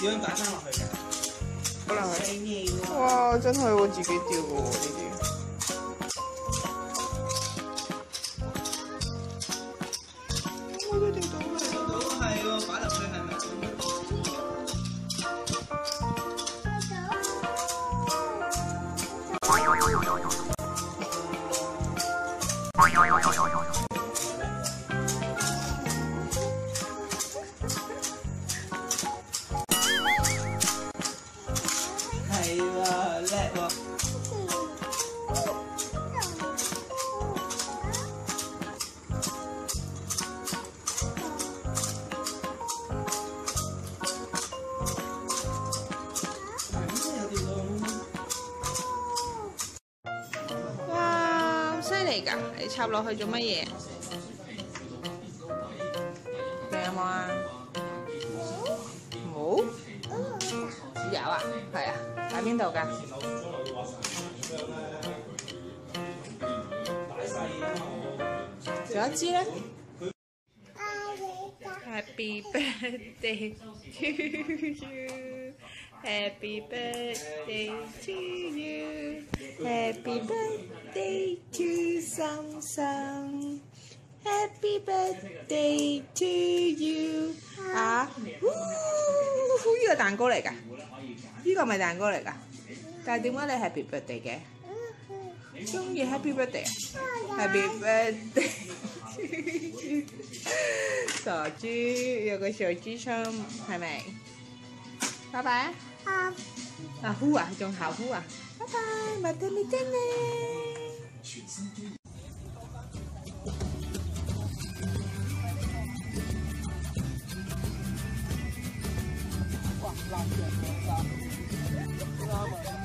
樣擺翻落去嘅。好啦，係。嘢喎。哇！真係喎，自己掉嘅喎呢啲。我都掉到啦。掉到係喎，擺落去係咪？係喎，叻喎！哇！犀利㗎！你插落去做乜嘢？你有冇啊？冇？有啊，係啊，喺邊度㗎？仲有一支咧 ？Happy birthday to you, Happy birthday to you, Happy birthday to 心心 ，Happy birthday to you 啊！呢個蛋糕嚟㗎？呢個咪蛋糕嚟㗎？但係點解你 Happy birthday 嘅？中意 Happy birthday 啊 ！Happy birthday！ 傻豬有個小豬心係咪？拜拜啊！啊呼啊，仲校呼啊！拜拜，麥當咪真咧。哇！爛嘅，啱啊！